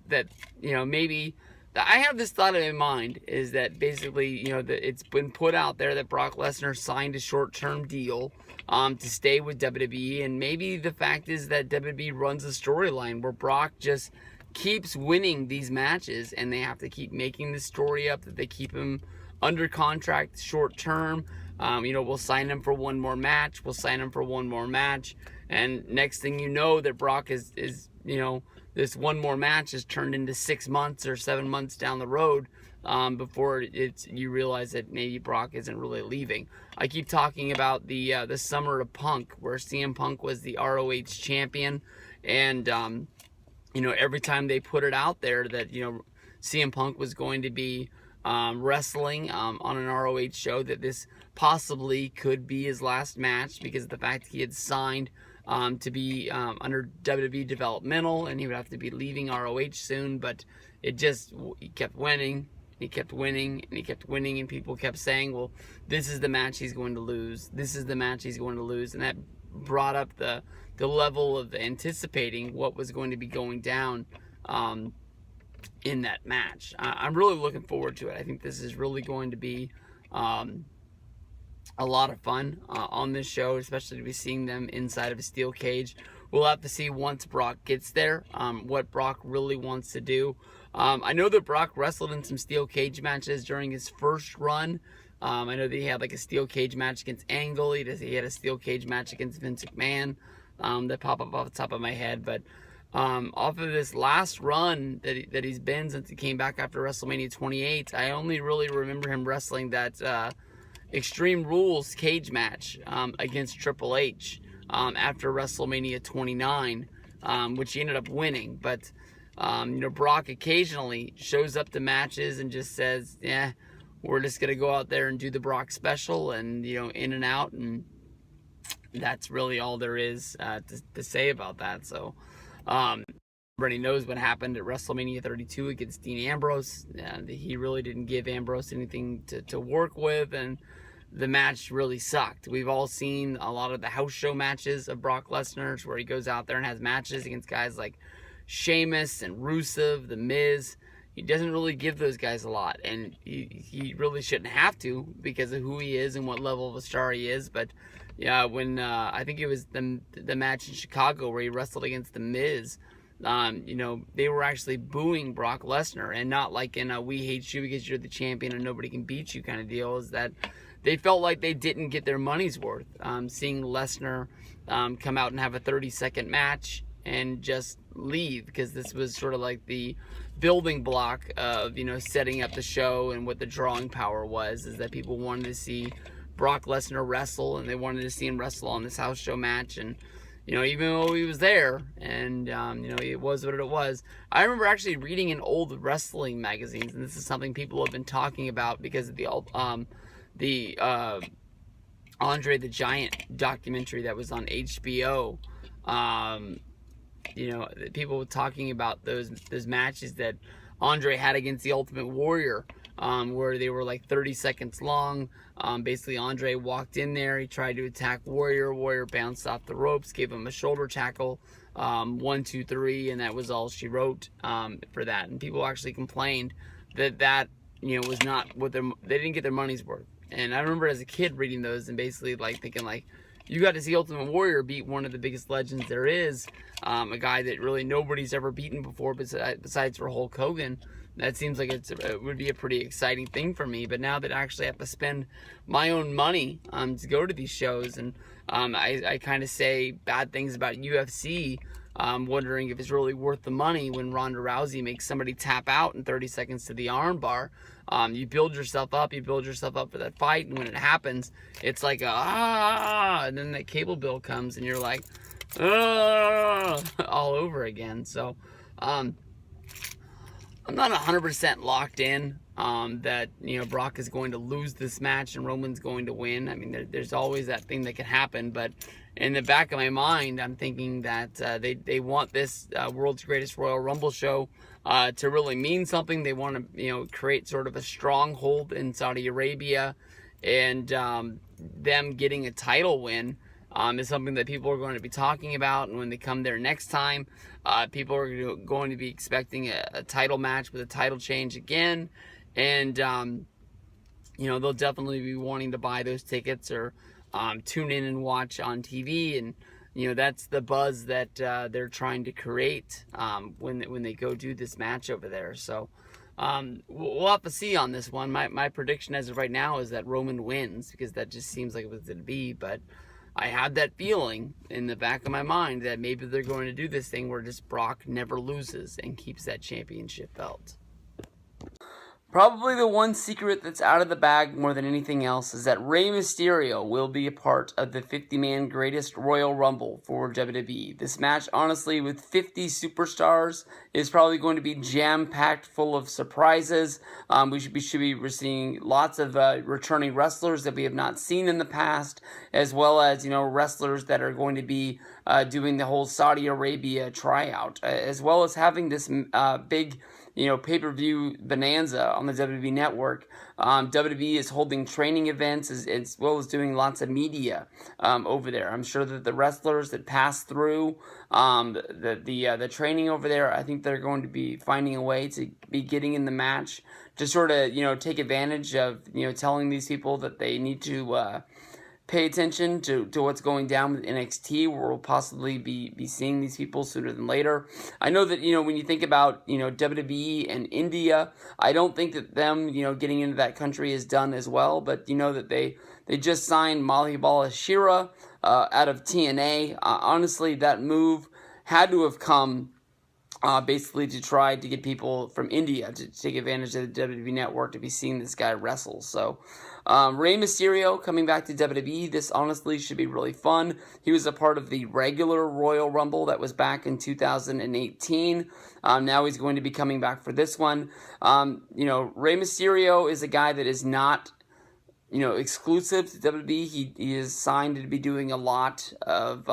that, maybe I have this thought in my mind, is that basically, that it's been put out there that Brock Lesnar signed a short-term deal to stay with WWE, and maybe the fact is that WWE runs a storyline where Brock just keeps winning these matches, and they have to keep making the story up that they keep him under contract short term. We'll sign him for one more match. And next thing you know, that Brock is this one more match is turned into 6 months or 7 months down the road before you realize that maybe Brock isn't really leaving. I keep talking about the Summer of Punk, where CM Punk was the ROH champion, and every time they put it out there that CM Punk was going to be wrestling on an ROH show, that this possibly could be his last match, because of the fact he had signed to be under WWE developmental, and he would have to be leaving ROH soon. But he kept winning, he kept winning, and he kept winning, and people kept saying, well, this is the match he's going to lose. This is the match he's going to lose. And that brought up the level of anticipating what was going to be going down in that match. I'm really looking forward to it. I think this is really going to be a lot of fun on this show, especially to be seeing them inside of a steel cage. We'll have to see once Brock gets there what Brock really wants to do. I know that Brock wrestled in some steel cage matches during his first run. I know that he had like a steel cage match against Angle. He had a steel cage match against Vince McMahon that pop up off the top of my head. But off of this last run that he's been since he came back after WrestleMania 28, I only really remember him wrestling that Extreme Rules cage match against Triple H after WrestleMania 29, which he ended up winning. But Brock occasionally shows up to matches and just says, yeah, we're just going to go out there and do the Brock special and, in and out. And that's really all there is to say about that. So everybody knows what happened at WrestleMania 32 against Dean Ambrose. And he really didn't give Ambrose anything to work with. And the match really sucked. We've all seen a lot of the house show matches of Brock Lesnar's where he goes out there and has matches against guys like Sheamus and Rusev, The Miz. He doesn't really give those guys a lot, and he really shouldn't have to because of who he is and what level of a star he is. But yeah, when I think it was the match in Chicago where he wrestled against The Miz, they were actually booing Brock Lesnar, and not like in a "we hate you because you're the champion and nobody can beat you" kind of deal. Is that they felt like they didn't get their money's worth. Seeing Lesnar come out and have a 30-second match and just leave, because this was sort of like the building block of setting up the show, and what the drawing power was is that people wanted to see Brock Lesnar wrestle, and they wanted to see him wrestle on this house show match. And even though he was there, and it was what it was. I remember actually reading in old wrestling magazines, and this is something people have been talking about because of the Andre the Giant documentary that was on HBO. People were talking about those matches that Andre had against the Ultimate Warrior, where they were like 30 seconds long. Basically, Andre walked in there, he tried to attack Warrior. Warrior bounced off the ropes, gave him a shoulder tackle, 1, 2, 3, and that was all she wrote for that. And people actually complained that was not what they didn't get their money's worth. And I remember as a kid reading those and basically thinking you got to see Ultimate Warrior beat one of the biggest legends there is, a guy that really nobody's ever beaten before besides for Hulk Hogan. That seems like it would be a pretty exciting thing for me. But now that I actually have to spend my own money to go to these shows, and I kind of say bad things about UFC, wondering if it's really worth the money when Ronda Rousey makes somebody tap out in 30 seconds to the armbar. You build yourself up for that fight, and when it happens, it's like and then that cable bill comes, and you're like, all over again. So, I'm not 100% locked in that Brock is going to lose this match and Roman's going to win. I mean, there's always that thing that can happen, but in the back of my mind, I'm thinking that they want this World's Greatest Royal Rumble show to really mean something. They want to create sort of a stronghold in Saudi Arabia, and them getting a title win is something that people are going to be talking about. And when they come there next time, people are going to be expecting a title match with a title change again, and they'll definitely be wanting to buy those tickets or tune in and watch on TV. And that's the buzz that they're trying to create when they go do this match over there. So we'll have to see on this one. My prediction as of right now is that Roman wins, because that just seems like it was going to be. But I had that feeling in the back of my mind that maybe they're going to do this thing where just Brock never loses and keeps that championship belt. Probably the one secret that's out of the bag more than anything else is that Rey Mysterio will be a part of the 50-man Greatest Royal Rumble for WWE. This match, honestly, with 50 superstars, is probably going to be jam-packed full of surprises. We should be seeing lots of returning wrestlers that we have not seen in the past, as well as, wrestlers that are going to be doing the whole Saudi Arabia tryout, as well as having this big pay-per-view bonanza on the WWE Network. WWE is holding training events as well as doing lots of media over there. I'm sure that the wrestlers that pass through the training over there, I think they're going to be finding a way to be getting in the match to sort of, take advantage of, telling these people that they need to pay attention to what's going down with NXT, where we'll possibly be seeing these people sooner than later. I know that, when you think about, WWE and India, I don't think that them, getting into that country is done as well, but that they just signed Mahal Shira out of TNA. Honestly, that move had to have come basically to try to get people from India to take advantage of the WWE Network to be seeing this guy wrestle. So, Rey Mysterio coming back to WWE, this honestly should be really fun. He was a part of the regular Royal Rumble that was back in 2018. Now he's going to be coming back for this one. Rey Mysterio is a guy that is not exclusive to WWE. He is signed to be doing a lot of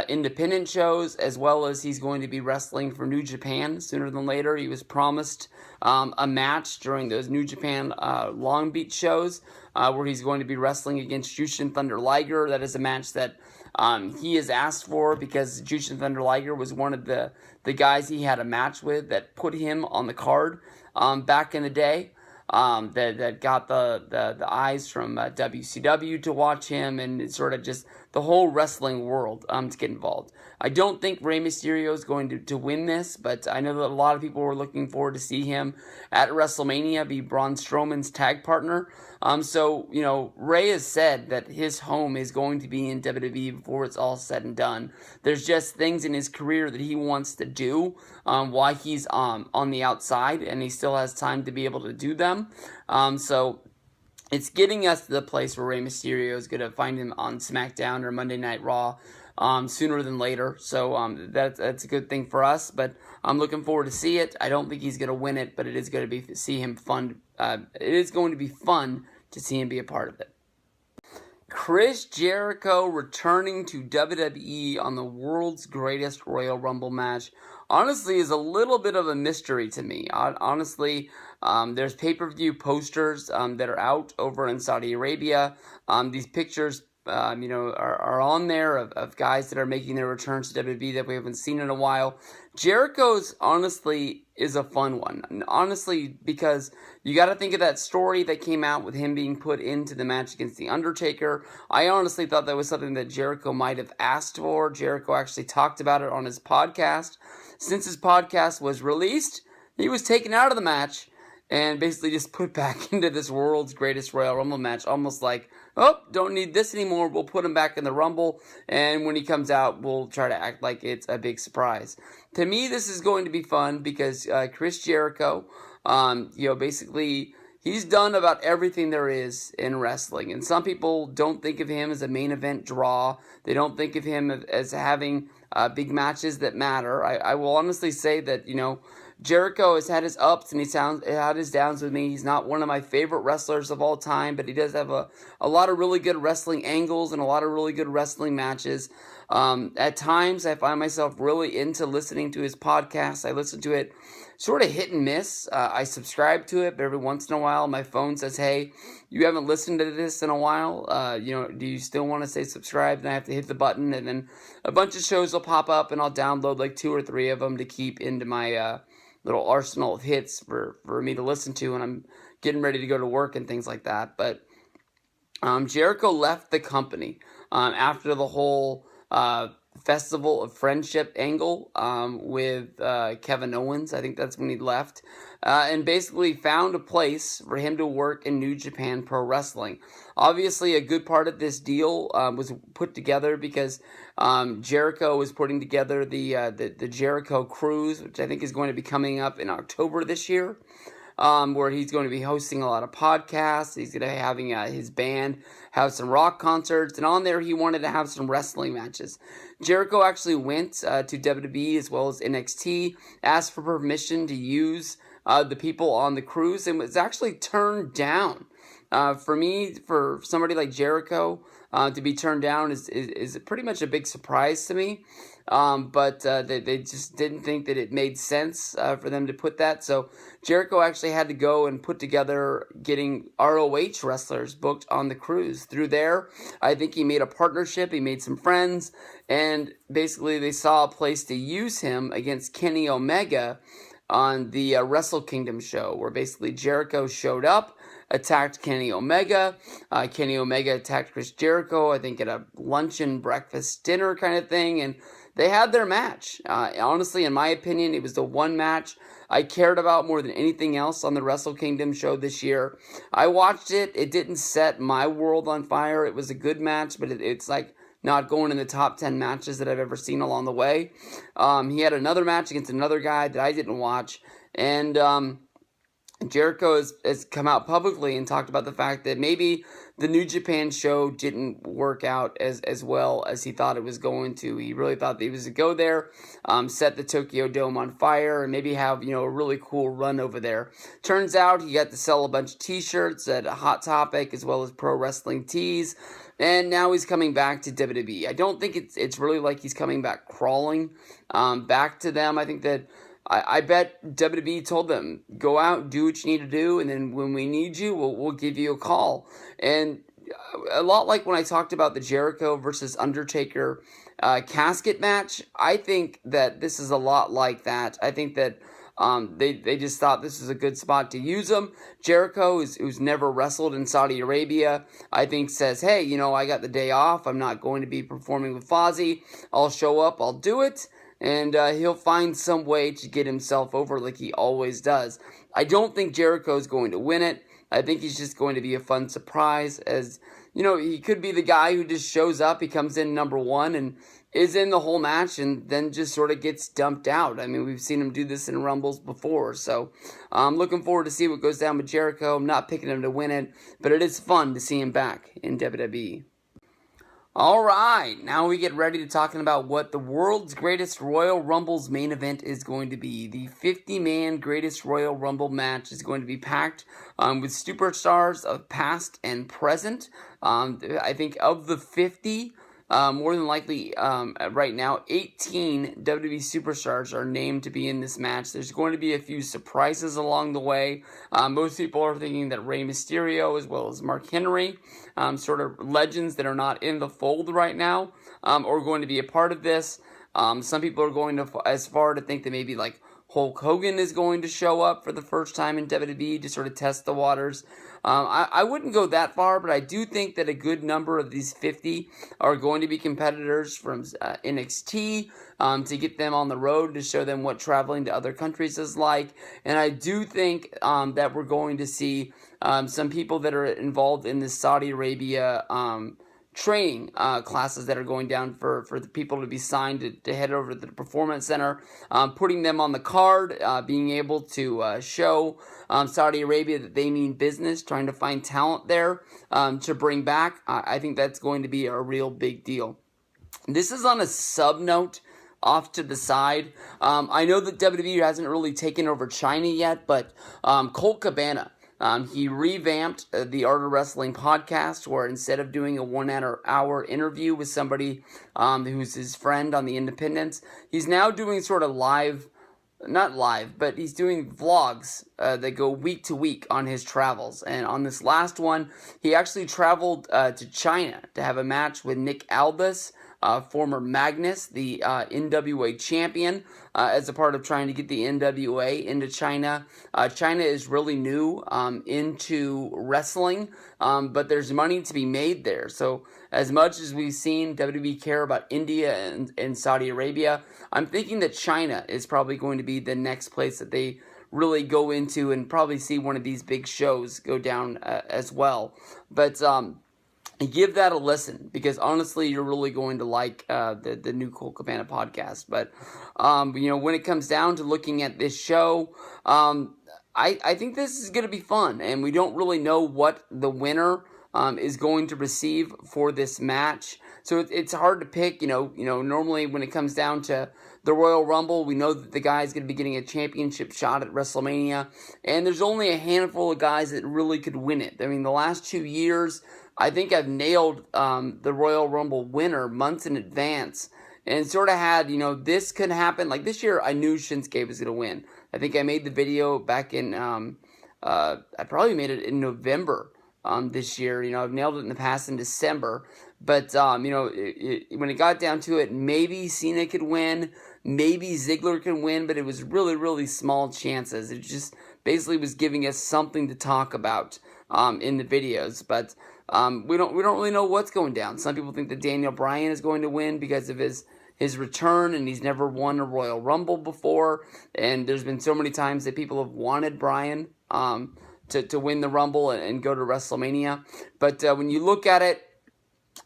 independent shows, as well as he's going to be wrestling for New Japan sooner than later. He was promised a match during those New Japan Long Beach shows where he's going to be wrestling against Jushin Thunder Liger. That is a match that he has asked for because Jushin Thunder Liger was one of the guys he had a match with that put him on the card back in the day. That got the eyes from WCW to watch him, and it's sort of just the whole wrestling world to get involved. I don't think Rey Mysterio is going to win this, but I know that a lot of people were looking forward to see him at WrestleMania be Braun Strowman's tag partner. So Rey has said that his home is going to be in WWE before it's all said and done. There's just things in his career that he wants to do while he's on the outside, and he still has time to be able to do them. So it's getting us to the place where Rey Mysterio is going to find him on Smackdown or Monday Night Raw sooner than later. So that's a good thing for us, but I'm looking forward to see it. I don't think he's going to win it, but it is going to be fun. It is going to be fun to see him be a part of it. Chris Jericho returning to WWE on the world's greatest Royal Rumble match honestly is a little bit of a mystery to me. Honestly, there's pay-per-view posters that are out over in Saudi Arabia. These pictures are on there of guys that are making their returns to WWE that we haven't seen in a while. Jericho's honestly is a fun one. Honestly, because you got to think of that story that came out with him being put into the match against The Undertaker. I honestly thought that was something that Jericho might have asked for. Jericho actually talked about it on his podcast. Since his podcast was released, he was taken out of the match and basically just put back into this world's greatest Royal Rumble match, almost like, oh, don't need this anymore, we'll put him back in the Rumble, and when he comes out, we'll try to act like it's a big surprise. To me, this is going to be fun because Chris Jericho, basically, he's done about everything there is in wrestling, and some people don't think of him as a main event draw. They don't think of him as having big matches that matter. I will honestly say that, Jericho has had his ups and he's had his downs with me. He's not one of my favorite wrestlers of all time, but he does have a lot of really good wrestling angles and a lot of really good wrestling matches. At times, I find myself really into listening to his podcast. I listen to it sort of hit and miss. I subscribe to it, but every once in a while, my phone says, hey, you haven't listened to this in a while. Do you still want to say subscribe? And I have to hit the button, and then a bunch of shows will pop up, and I'll download like 2 or 3 of them to keep into my little arsenal of hits for me to listen to when I'm getting ready to go to work and things like that. But Jericho left the company after the whole Festival of Friendship angle with Kevin Owens. I think that's when he left. And basically found a place for him to work in New Japan Pro Wrestling. Obviously, a good part of this deal was put together because Jericho was putting together the Jericho Cruise, which I think is going to be coming up in October this year. where he's going to be hosting a lot of podcasts. He's going to be having his band have some rock concerts, and on there he wanted to have some wrestling matches. Jericho actually went to WWE as well as NXT, asked for permission to use the people on the cruise, and was actually turned down. For somebody like Jericho to be turned down is pretty much a big surprise to me. But they just didn't think that it made sense for them to put that. So Jericho actually had to go and put together getting ROH wrestlers booked on the cruise. Through there, I think he made a partnership, he made some friends, and basically they saw a place to use him against Kenny Omega on the Wrestle Kingdom show, where basically Jericho showed up, attacked Kenny Omega. Kenny Omega attacked Chris Jericho, I think at a luncheon, breakfast, dinner kind of thing, and they had their match. Honestly, in my opinion, it was the one match I cared about more than anything else on the Wrestle Kingdom show this year. I watched it. It didn't set my world on fire. It was a good match, but it's like not going in the top 10 matches that I've ever seen along the way. He had another match against another guy that I didn't watch, and Jericho has come out publicly and talked about the fact that maybe the New Japan show didn't work out as well as he thought it was going to. He really thought that he was to go there, set the Tokyo Dome on fire, and maybe have a really cool run over there. Turns out he got to sell a bunch of t-shirts at Hot Topic as well as Pro Wrestling Tees, and now he's coming back to WWE. I don't think it's really like he's coming back crawling back to them. I think that I bet WWE told them, go out, do what you need to do, and then when we need you, we'll give you a call. And a lot like when I talked about the Jericho versus Undertaker casket match, I think that this is a lot like that. I think that they just thought this was a good spot to use him. Jericho, who's never wrestled in Saudi Arabia, I think says, hey, I got the day off. I'm not going to be performing with Fozzy. I'll show up. I'll do it. And he'll find some way to get himself over like he always does. I don't think Jericho's going to win it. I think he's just going to be a fun surprise. As he could be the guy who just shows up. He comes in number one and is in the whole match and then just sort of gets dumped out. I mean, we've seen him do this in Rumbles before. So I'm looking forward to see what goes down with Jericho. I'm not picking him to win it, but it is fun to see him back in WWE. All right, now we get ready to talking about what the world's greatest Royal Rumble's main event is going to be. The 50-man greatest Royal Rumble match is going to be packed with superstars of past and present. I think of the 50, more than likely right now, 18 WWE superstars are named to be in this match. There's going to be a few surprises along the way. Most people are thinking that Rey Mysterio as well as Mark Henry, sort of legends that are not in the fold right now, are going to be a part of this. Some people are going to as far to think that maybe like Hulk Hogan is going to show up for the first time in WWE to sort of test the waters. I wouldn't go that far, but I do think that a good number of these 50 are going to be competitors from NXT to get them on the road to show them what traveling to other countries is like. And I do think that we're going to see some people that are involved in the Saudi Arabia training classes that are going down for the people to be signed to head over to the Performance Center, putting them on the card, being able to show Saudi Arabia that they mean business, trying to find talent there to bring back. I think that's going to be a real big deal. This is on a sub note off to the side. I know that WWE hasn't really taken over China yet, but Colt Cabana, he revamped the Art of Wrestling podcast, where instead of doing a 1 hour interview with somebody who's his friend on the Independents, he's now doing sort of not live, but he's doing vlogs that go week to week on his travels. And on this last one, he actually traveled to China to have a match with Nick Aldis, former Magnus, the NWA champion, as a part of trying to get the NWA into China. China is really new into wrestling, but there's money to be made there. So as much as we've seen WWE care about India and Saudi Arabia, I'm thinking that China is probably going to be the next place that they really go into and probably see one of these big shows go down as well. But give that a listen, because honestly, you're really going to like the new Colt Cabana podcast. But when it comes down to looking at this show, I think this is going to be fun, and we don't really know what the winner is going to receive for this match. So it's hard to pick. Normally when it comes down to the Royal Rumble, we know that the guy is going to be getting a championship shot at WrestleMania, and there's only a handful of guys that really could win it. I mean, the last 2 years, I think I've nailed the Royal Rumble winner months in advance, and sort of had, this could happen. Like this year, I knew Shinsuke was going to win. I think I made the video back in, I probably made it in November this year. I've nailed it in the past in December. But, when it got down to it, maybe Cena could win, maybe Ziggler can win, but it was really, really small chances. It just basically was giving us something to talk about in the videos. But we don't really know what's going down. Some people think that Daniel Bryan is going to win because of his return, and he's never won a Royal Rumble before. And there's been so many times that people have wanted Bryan to win the Rumble and go to WrestleMania. But when you look at it,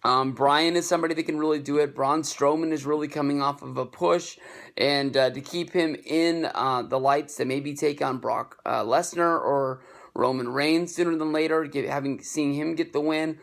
Bryan is somebody that can really do it. Braun Strowman is really coming off of a push, and to keep him in the lights to maybe take on Brock Lesnar or Roman Reigns sooner than later, seeing him get the win.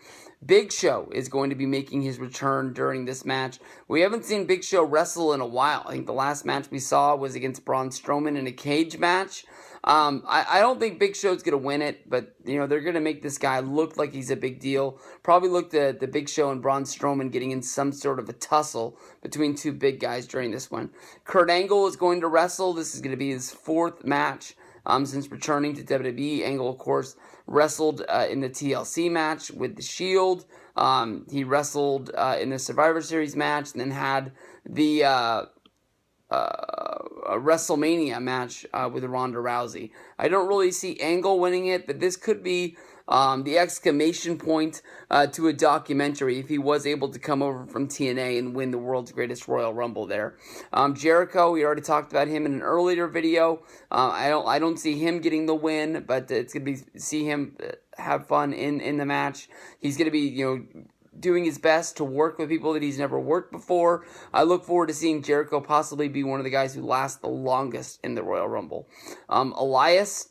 Big Show is going to be making his return during this match. We haven't seen Big Show wrestle in a while. I think the last match we saw was against Braun Strowman in a cage match. I don't think Big Show's going to win it, but, they're going to make this guy look like he's a big deal. Probably look at the Big Show and Braun Strowman getting in some sort of a tussle between two big guys during this one. Kurt Angle is going to wrestle. This is going to be his 4th match since returning to WWE. Angle, of course, wrestled in the TLC match with The Shield. He wrestled in the Survivor Series match, and then had the a WrestleMania match with Ronda Rousey. I don't really see Angle winning it, but this could be the exclamation point to a documentary if he was able to come over from TNA and win the world's greatest Royal Rumble there. Jericho, we already talked about him in an earlier video. I don't see him getting the win, but it's gonna be see him have fun in the match. He's gonna be doing his best to work with people that he's never worked before. I look forward to seeing Jericho possibly be one of the guys who lasts the longest in the Royal Rumble. Elias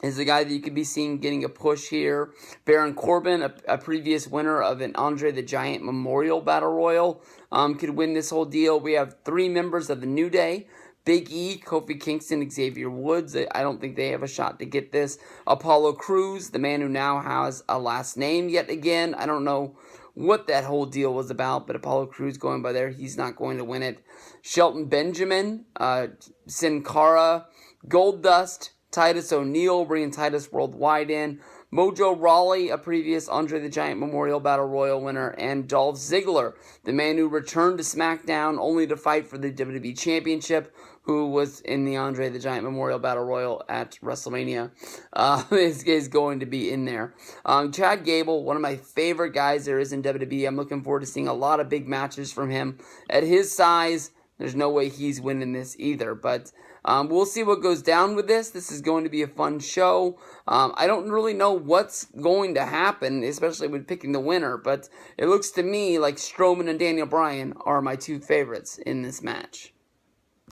is the guy that you could be seeing getting a push here. Baron Corbin, a previous winner of an Andre the Giant Memorial Battle Royal, could win this whole deal. We have 3 members of the New Day. Big E, Kofi Kingston, Xavier Woods. I don't think they have a shot to get this. Apollo Crews, the man who now has a last name yet again. I don't know what that whole deal was about, but Apollo Crews going by there, he's not going to win it. Shelton Benjamin, Sin Cara, Goldust, Titus O'Neil, bringing Titus Worldwide in. Mojo Rawley, a previous Andre the Giant Memorial Battle Royal winner, and Dolph Ziggler, the man who returned to SmackDown only to fight for the WWE Championship, who was in the Andre the Giant Memorial Battle Royal at WrestleMania, is going to be in there. Chad Gable, one of my favorite guys there is in WWE. I'm looking forward to seeing a lot of big matches from him. At his size, there's no way he's winning this either, but we'll see what goes down with this. This is going to be a fun show. I don't really know what's going to happen, especially with picking the winner, but it looks to me like Strowman and Daniel Bryan are my 2 favorites in this match.